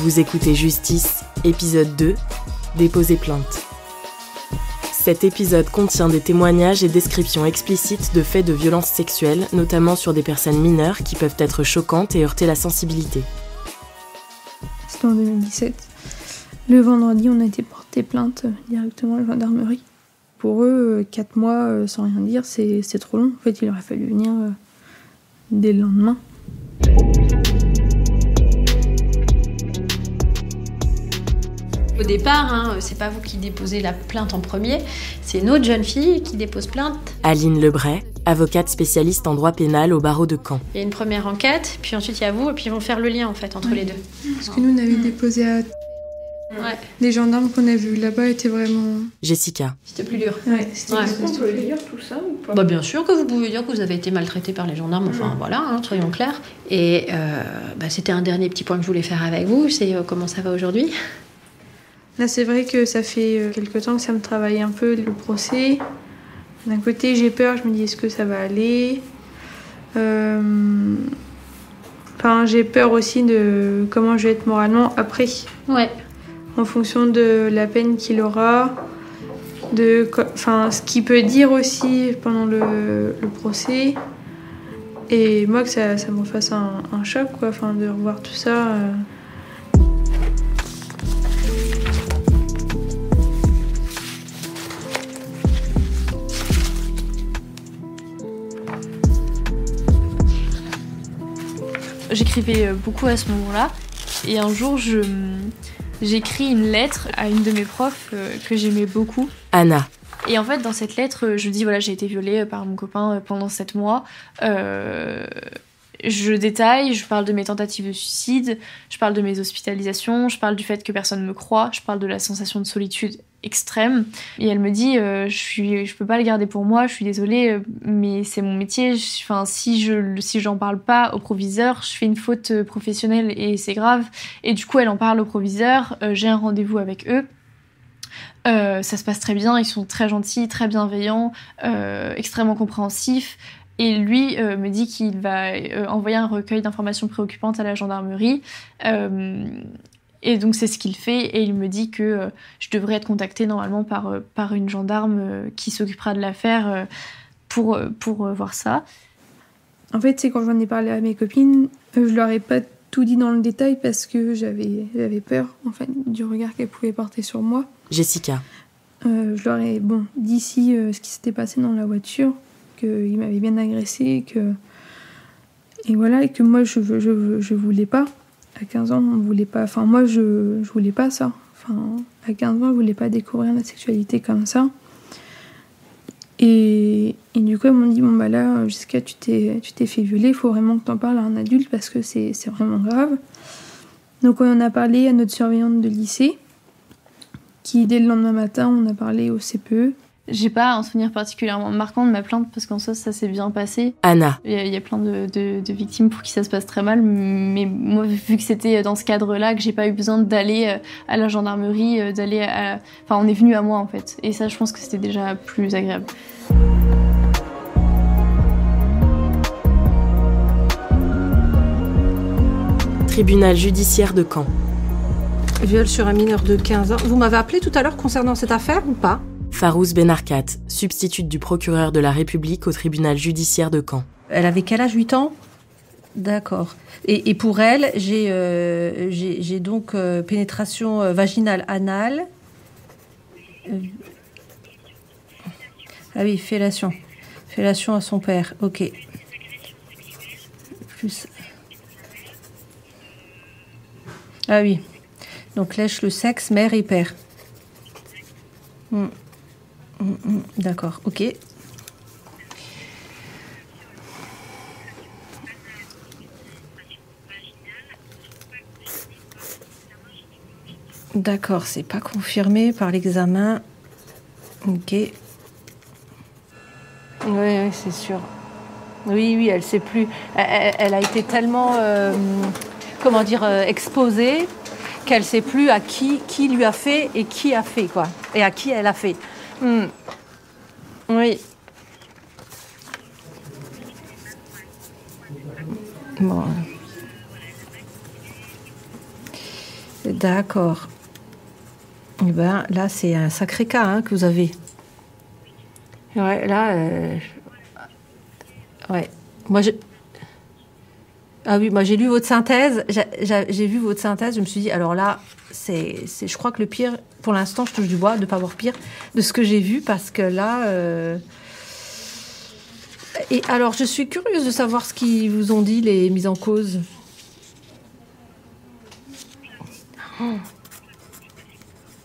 Vous écoutez Justice, épisode 2, Déposer plainte. Cet épisode contient des témoignages et descriptions explicites de faits de violences sexuelles, notamment sur des personnes mineures qui peuvent être choquantes et heurter la sensibilité. C'était en 2017. Le vendredi, on a été porter plainte directement à la gendarmerie. Pour eux, 4 mois sans rien dire, c'est trop long. En fait, il aurait fallu venir dès le lendemain. Au départ, c'est pas vous qui déposez la plainte en premier, c'est une autre jeune fille qui dépose plainte. Aline Lebray, avocate spécialiste en droit pénal au barreau de Caen. Il y a une première enquête, puis ensuite il y a vous, et puis ils vont faire le lien en fait entre les deux. Parce que nous, on avait déposé à... Ouais. Les gendarmes qu'on a vus là-bas étaient vraiment... Jessica. C'était plus dur. Ouais, c'était Ouais. Est-ce qu'on peut dire tout ça ou pas? Bah bien sûr que vous pouvez dire que vous avez été maltraité par les gendarmes, enfin voilà, soyons clairs. Et c'était un dernier petit point que je voulais faire avec vous, c'est comment ça va aujourd'hui. Là, c'est vrai que ça fait quelque temps que ça me travaille un peu, le procès. D'un côté, j'ai peur, je me dis, est-ce que ça va aller j'ai peur aussi de comment je vais être moralement après. Ouais. En fonction de la peine qu'il aura, ce qu'il peut dire aussi pendant le procès. Et moi, que ça me fasse un choc, quoi, de revoir tout ça. J'écrivais beaucoup à ce moment-là. Et un jour, j'écris une lettre à une de mes profs que j'aimais beaucoup. Anna. Et en fait, dans cette lettre, je dis, voilà, j'ai été violée par mon copain pendant 7 mois. Je détaille, je parle de mes tentatives de suicide, je parle de mes hospitalisations, je parle du fait que personne ne me croit, je parle de la sensation de solitude extrême. Et elle me dit, je peux pas le garder pour moi, je suis désolée, mais c'est mon métier. Si j'en parle pas au proviseur, je fais une faute professionnelle et c'est grave. Et du coup, elle en parle au proviseur, j'ai un rendez-vous avec eux. Ça se passe très bien, ils sont très gentils, très bienveillants, extrêmement compréhensifs. Et lui me dit qu'il va envoyer un recueil d'informations préoccupantes à la gendarmerie. Et donc c'est ce qu'il fait. Et il me dit que je devrais être contactée normalement par une gendarme qui s'occupera de l'affaire pour voir ça. En fait, c'est quand j'en ai parlé à mes copines, je leur ai pas tout dit dans le détail parce que j'avais peur du regard qu'elles pouvaient porter sur moi. Jessica. Je leur ai dit ce qui s'était passé dans la voiture, qu'il m'avait bien agressée, et voilà, et que moi je voulais pas. À 15 ans, on voulait pas. Moi je voulais pas ça. À 15 ans, je voulais pas découvrir la sexualité comme ça. Et du coup, ils m'ont dit là, Jessica, tu t'es fait violer, il faut vraiment que t'en parles à un adulte parce que c'est vraiment grave. Donc on en a parlé à notre surveillante de lycée, qui dès le lendemain matin, on a parlé au CPE. J'ai pas un souvenir particulièrement marquant de ma plainte parce qu'en soi ça s'est bien passé. Anna. Il y a plein de victimes pour qui ça se passe très mal, mais moi vu que c'était dans ce cadre-là que j'ai pas eu besoin d'aller à la gendarmerie, on est venu à moi en fait. Et ça je pense que c'était déjà plus agréable. Tribunal judiciaire de Caen. Viol sur un mineur de 15 ans. Vous m'avez appelé tout à l'heure concernant cette affaire ou pas ? Farouze Benarkat, substitute du procureur de la République au tribunal judiciaire de Caen. Elle avait quel âge, 8 ans ? D'accord. Et pour elle, j'ai donc pénétration vaginale anale. Ah oui, fellation. Fellation à son père, ok. Plus... Ah oui. Donc lèche le sexe, mère et père. D'accord, ok. D'accord, c'est pas confirmé par l'examen. Ok. Oui, c'est sûr. Oui, elle sait plus. Elle a été tellement, exposée qu'elle sait plus à qui lui a fait et qui a fait, quoi. Et à qui elle a fait. Oui. Bon. D'accord. Eh ben, là, c'est un sacré cas que vous avez. Ouais, là... Ouais. Moi, Ah oui, moi j'ai lu votre synthèse. J'ai vu votre synthèse, je me suis dit, alors là, je crois que le pire, pour l'instant, je touche du bois, de ne pas voir pire de ce que j'ai vu, parce que là... Et alors, je suis curieuse de savoir ce qu'ils vous ont dit, les mises en cause. Oh.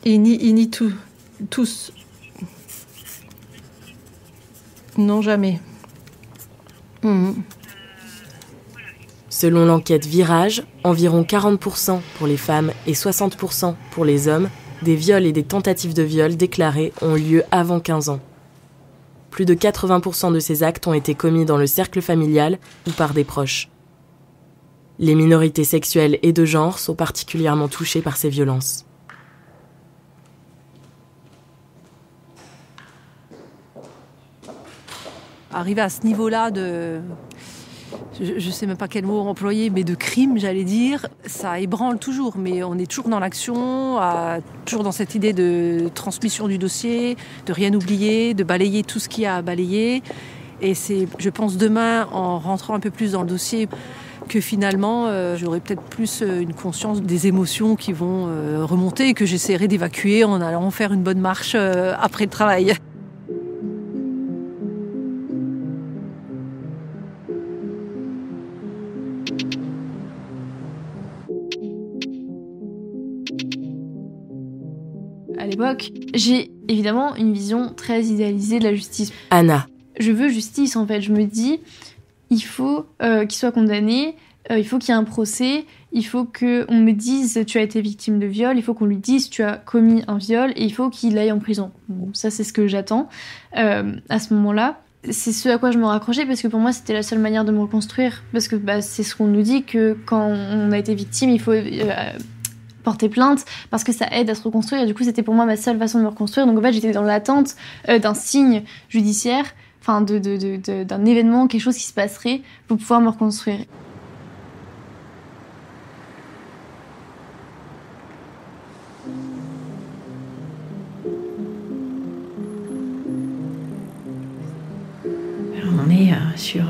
Ils nient tous. Non, jamais. Selon l'enquête Virage, environ 40% pour les femmes et 60% pour les hommes, des viols et des tentatives de viol déclarés ont lieu avant 15 ans. Plus de 80% de ces actes ont été commis dans le cercle familial ou par des proches. Les minorités sexuelles et de genre sont particulièrement touchées par ces violences. Arriver à ce niveau-là de... Je ne sais même pas quel mot employer, mais de crime, j'allais dire, ça ébranle toujours. Mais on est toujours dans l'action, toujours dans cette idée de transmission du dossier, de rien oublier, de balayer tout ce qu'il y a à balayer. Et c'est, je pense, demain, en rentrant un peu plus dans le dossier, que finalement, j'aurai peut-être plus une conscience des émotions qui vont remonter et que j'essaierai d'évacuer en allant faire une bonne marche après le travail. À l'époque, j'ai évidemment une vision très idéalisée de la justice. Anna. Je veux justice, en fait. Je me dis, il faut qu'il soit condamné, il faut qu'il y ait un procès, il faut qu'on me dise tu as été victime de viol, il faut qu'on lui dise tu as commis un viol et il faut qu'il aille en prison. Bon, ça, c'est ce que j'attends à ce moment-là. C'est ce à quoi je me raccrochais parce que pour moi, c'était la seule manière de me reconstruire. Parce que c'est ce qu'on nous dit, que quand on a été victime, il faut... porter plainte parce que ça aide à se reconstruire et du coup c'était pour moi ma seule façon de me reconstruire, donc en fait j'étais dans l'attente d'un signe judiciaire, enfin d'un événement, quelque chose qui se passerait pour pouvoir me reconstruire. On est sur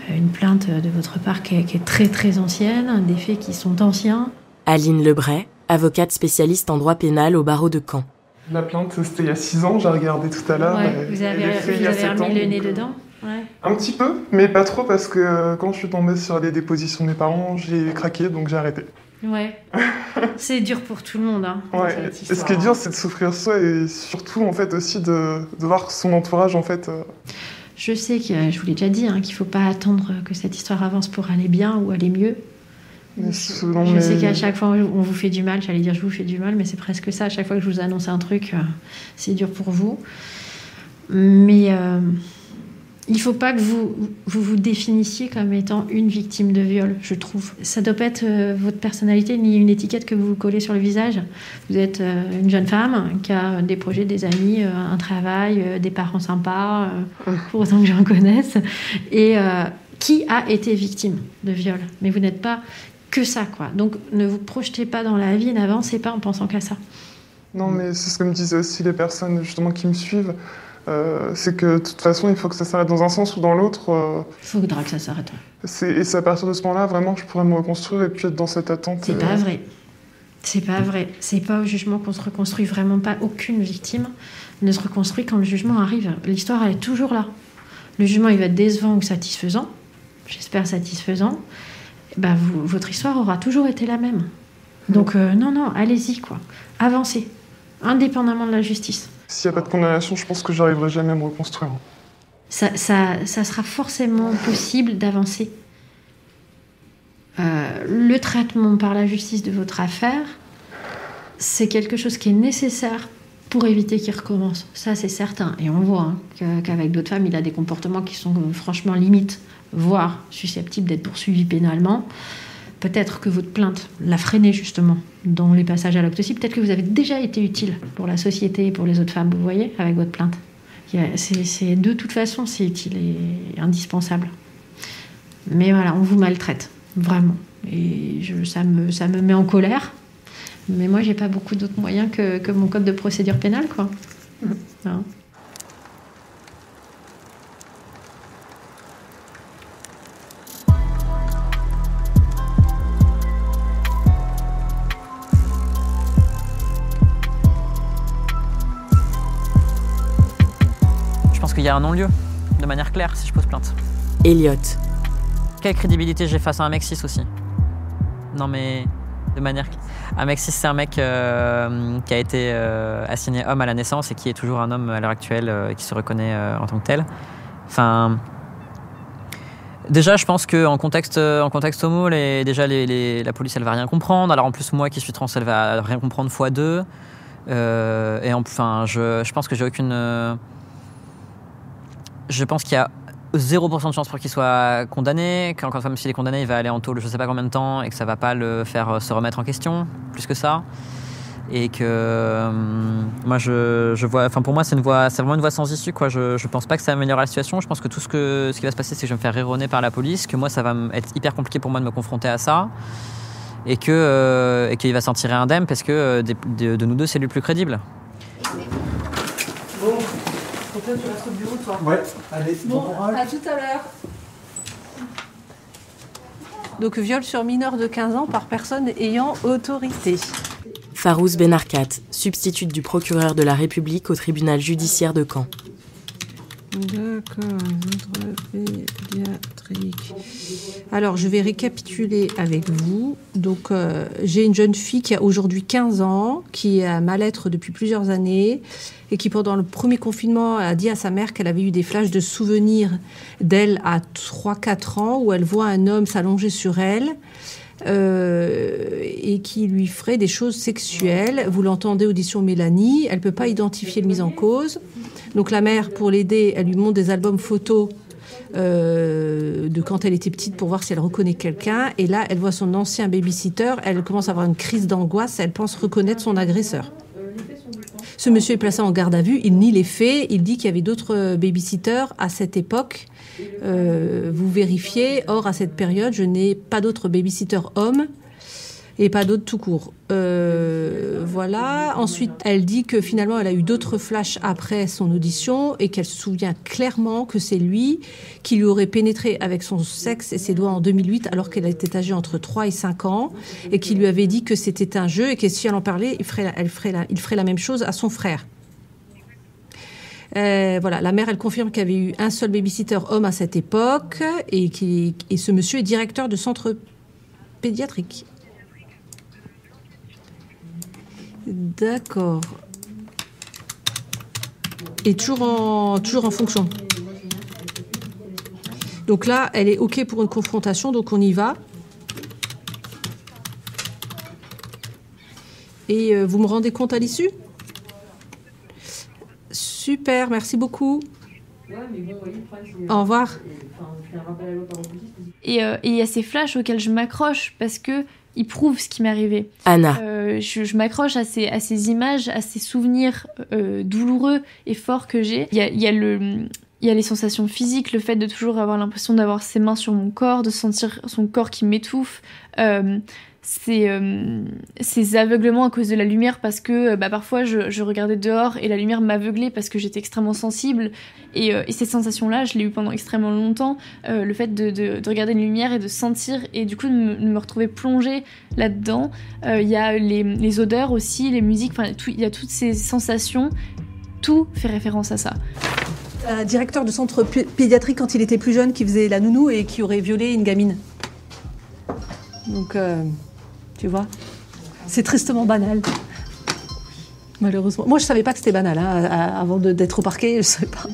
une plainte de votre part qui est très très ancienne, des faits qui sont anciens. Aline Lebray, avocate spécialiste en droit pénal au barreau de Caen. La plainte, c'était il y a 6 ans, j'ai regardé tout à l'heure. Ouais, vous avez remis le nez dedans? Ouais. Un petit peu, mais pas trop, parce que quand je suis tombée sur les dépositions de mes parents, j'ai craqué, donc j'ai arrêté. Ouais, c'est dur pour tout le monde. Hein, ouais, et ce qui est dur, c'est de souffrir soi, et surtout, en fait, aussi de voir son entourage, en fait... Je sais que, je vous l'ai déjà dit, qu'il ne faut pas attendre que cette histoire avance pour aller bien ou aller mieux. Je sais qu'à chaque fois on vous fait du mal, j'allais dire je vous fais du mal, mais c'est presque ça. À chaque fois que je vous annonce un truc, c'est dur pour vous. Mais il ne faut pas que vous définissiez comme étant une victime de viol, je trouve. Ça ne doit pas être votre personnalité ni une étiquette que vous vous collez sur le visage. Vous êtes une jeune femme qui a des projets, des amis, un travail, des parents sympas, pour autant que j'en connaisse, et qui a été victime de viol. Mais vous n'êtes pas que ça, quoi. Donc ne vous projetez pas dans la vie, n'avancez pas en pensant qu'à ça. Non, mais c'est ce que me disaient aussi les personnes justement qui me suivent, c'est que de toute façon il faut que ça s'arrête dans un sens ou dans l'autre. Il faudra que ça s'arrête. Et c'est à partir de ce moment-là vraiment que je pourrais me reconstruire et puis être dans cette attente. C'est pas vrai. C'est pas vrai. C'est pas au jugement qu'on se reconstruit, vraiment pas. Aucune victime ne se reconstruit quand le jugement arrive. L'histoire, elle est toujours là. Le jugement, il va être décevant ou satisfaisant. J'espère satisfaisant. Votre histoire aura toujours été la même. Donc non, allez-y, quoi. Avancez, indépendamment de la justice. S'il n'y a pas de condamnation, je pense que j'arriverai jamais à me reconstruire. Ça sera forcément possible d'avancer. Le traitement par la justice de votre affaire, c'est quelque chose qui est nécessaire pour éviter qu'il recommence. Ça, c'est certain. Et on voit qu'avec d'autres femmes, il a des comportements qui sont franchement limites, voire susceptibles d'être poursuivis pénalement. Peut-être que votre plainte l'a freiné justement dans les passages à l'autopsie. Peut-être que vous avez déjà été utile pour la société et pour les autres femmes, vous voyez, avec votre plainte. De toute façon, c'est utile et indispensable. Mais voilà, on vous maltraite, vraiment. Et ça me met en colère. Mais moi, j'ai pas beaucoup d'autres moyens que mon code de procédure pénale, quoi. Hein. Je pense qu'il y a un non-lieu, de manière claire, si je pose plainte. Elliot. Quelle crédibilité j'ai face à un mec 6 aussi? Non mais, de manière... Un mec 6, c'est un mec qui a été assigné homme à la naissance et qui est toujours un homme à l'heure actuelle et qui se reconnaît en tant que tel. Enfin... Déjà, je pense qu'en contexte homo, la police, elle va rien comprendre. Alors en plus, moi qui suis trans, elle va rien comprendre x2. Et enfin, je pense que j'ai aucune... Je pense qu'il y a 0% de chance pour qu'il soit condamné, qu'encore une fois, même s'il est condamné, il va aller en tôle je sais pas combien de temps et que ça va pas le faire se remettre en question, plus que ça. Et que moi, je vois, enfin pour moi, c'est vraiment une voie sans issue, quoi. Je pense pas que ça améliore la situation. Je pense que ce qui va se passer, c'est que je vais me faire rironner par la police, que moi, ça va être hyper compliqué pour moi de me confronter à ça. Et qu'il va s'en tirer indemne parce que de nous deux, c'est lui le plus crédible. Bon, donc là, tu restes au bureau, toi. Ouais, allez, bon courage. À tout à l'heure. Donc, viol sur mineur de 15 ans par personne ayant autorité. Farouz Benarkat, substitute du procureur de la République au tribunal judiciaire de Caen. D'accord, pédiatrique. Alors, je vais récapituler avec vous. Donc, j'ai une jeune fille qui a aujourd'hui 15 ans, qui est à mal-être depuis plusieurs années et qui, pendant le premier confinement, a dit à sa mère qu'elle avait eu des flashs de souvenirs d'elle à 3-4 ans où elle voit un homme s'allonger sur elle et qui lui ferait des choses sexuelles. Vous l'entendez, audition Mélanie. Elle ne peut pas identifier le mis en cause. Donc la mère, pour l'aider, elle lui montre des albums photos de quand elle était petite pour voir si elle reconnaît quelqu'un. Et là, elle voit son ancien babysitter. Elle commence à avoir une crise d'angoisse. Elle pense reconnaître son agresseur. Ce monsieur est placé en garde à vue. Il nie les faits. Il dit qu'il y avait d'autres babysitters à cette époque. Vous vérifiez. Or, à cette période, je n'ai pas d'autres babysitters hommes. Et pas d'autres tout court. Voilà. Ensuite, elle dit que finalement, elle a eu d'autres flashs après son audition et qu'elle se souvient clairement que c'est lui qui lui aurait pénétré avec son sexe et ses doigts en 2008 alors qu'elle était âgée entre 3 et 5 ans et qui lui avait dit que c'était un jeu et que si elle en parlait, il ferait la même chose à son frère. Voilà, la mère, elle confirme qu'il y avait eu un seul babysitter homme à cette époque et ce monsieur est directeur de centre pédiatrique. D'accord. Et toujours en fonction. Donc là, elle est OK pour une confrontation, donc on y va. Et vous me rendez compte à l'issue ? Super, merci beaucoup. Au revoir. Et il y a ces flashs auxquels je m'accroche parce que ils prouvent ce qui m'est arrivé. Anna. Je m'accroche à ces images, à ces souvenirs douloureux et forts que j'ai. Il y a les sensations physiques, le fait de toujours avoir l'impression d'avoir ses mains sur mon corps, de sentir son corps qui m'étouffe. Ces aveuglements à cause de la lumière parce que parfois je regardais dehors et la lumière m'aveuglait parce que j'étais extrêmement sensible et cette sensation-là je l'ai eu pendant extrêmement longtemps, le fait de regarder une lumière et de sentir et du coup de me retrouver plongée là-dedans. Il y a les odeurs aussi, les musiques, il y a toutes ces sensations, tout fait référence à ça. Un directeur de centre pédiatrique quand il était plus jeune qui faisait la nounou et qui aurait violé une gamine. Donc tu vois, c'est tristement banal. Malheureusement. Moi, je savais pas que c'était banal. Hein. Avant d'être au parquet, je savais pas.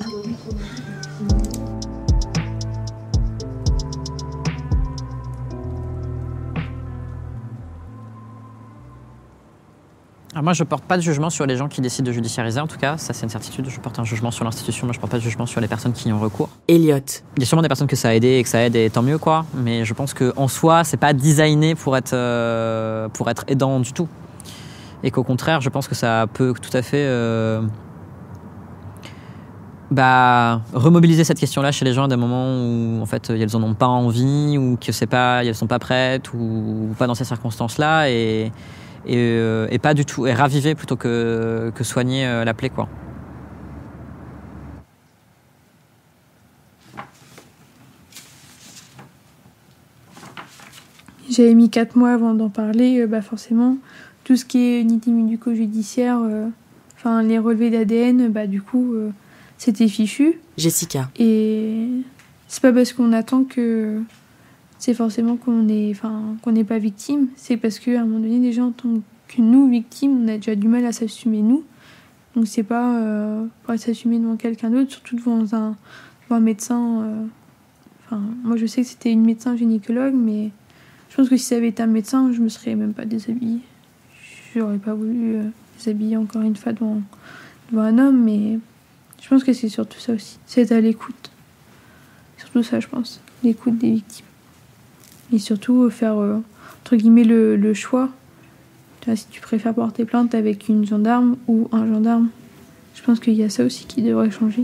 Alors moi, je porte pas de jugement sur les gens qui décident de judiciariser, en tout cas. Ça, c'est une certitude. Je porte un jugement sur l'institution, mais je porte pas de jugement sur les personnes qui y ont recours. Elliot. Il y a sûrement des personnes que ça a aidé et que ça aide, et tant mieux, quoi. Mais je pense qu'en soi, c'est pas designé pour être aidant du tout. Et qu'au contraire, je pense que ça peut tout à fait remobiliser cette question-là chez les gens à des moments où, en fait, elles en ont pas envie, ou que elles sont pas prêtes, ou pas dans ces circonstances-là. et pas du tout, et raviver plutôt que soigner la plaie, quoi. J'avais mis 4 mois avant d'en parler, forcément, tout ce qui est unité médico-judiciaire, les relevés d'ADN, du coup, c'était fichu. Jessica. Et c'est pas parce qu'on attend que c'est forcément qu'on n'est pas victime, c'est parce qu'à un moment donné, déjà, en tant que nous, victimes, on a déjà du mal à s'assumer, nous. Donc c'est pas pour s'assumer devant quelqu'un d'autre, surtout devant un médecin. Moi, je sais que c'était une médecin gynécologue, mais je pense que si ça avait été un médecin, je me serais même pas déshabillée. J'aurais pas voulu déshabiller encore une fois devant un homme, mais je pense que c'est surtout ça aussi. C'est être à l'écoute. Surtout ça, je pense. L'écoute des victimes. Et surtout faire, entre guillemets, le choix. Tu vois, si tu préfères porter plainte avec une gendarme ou un gendarme, je pense qu'il y a ça aussi qui devrait changer.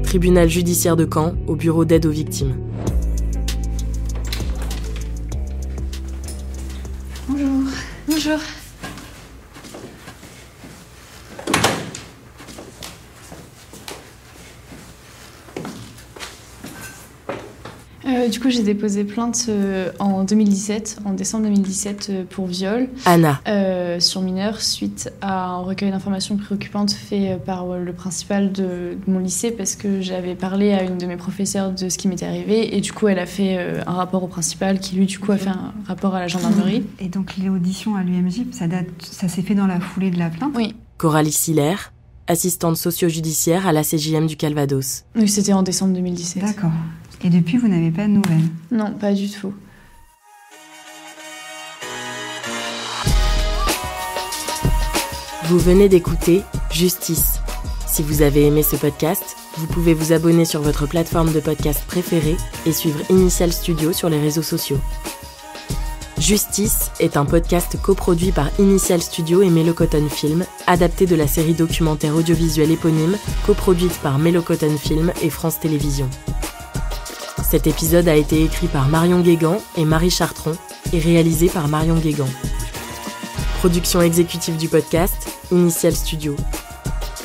Tribunal judiciaire de Caen, au bureau d'aide aux victimes. Bonjour. Bonjour. Du coup, j'ai déposé plainte en décembre 2017, pour viol Anna. sur mineur, suite à un recueil d'informations préoccupantes fait par le principal de mon lycée, parce que j'avais parlé à une de mes professeurs de ce qui m'était arrivé, et du coup, elle a fait un rapport au principal, qui lui, du coup, a fait un rapport à la gendarmerie. Et donc, l'audition à l'UMJ, ça s'est fait dans la foulée de la plainte ? Oui. Coralie Siller, assistante socio-judiciaire à la CJM du Calvados. Oui, c'était en décembre 2017. D'accord. Et depuis, vous n'avez pas de nouvelles ? Non, pas du tout. Vous venez d'écouter Justice. Si vous avez aimé ce podcast, vous pouvez vous abonner sur votre plateforme de podcast préférée et suivre Initial Studio sur les réseaux sociaux. Justice est un podcast coproduit par Initial Studio et Melocoton Film, adapté de la série documentaire audiovisuelle éponyme, coproduite par Melocoton Film et France Télévisions. Cet épisode a été écrit par Marion Guégan et Marie Chartron et réalisé par Marion Guégan. Production exécutive du podcast, Initial Studio.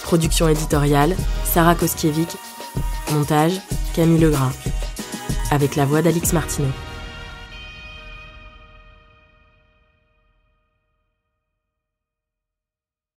Production éditoriale, Sarah Koskiewicz. Montage, Camille Legras. Avec la voix d'Alix Martineau.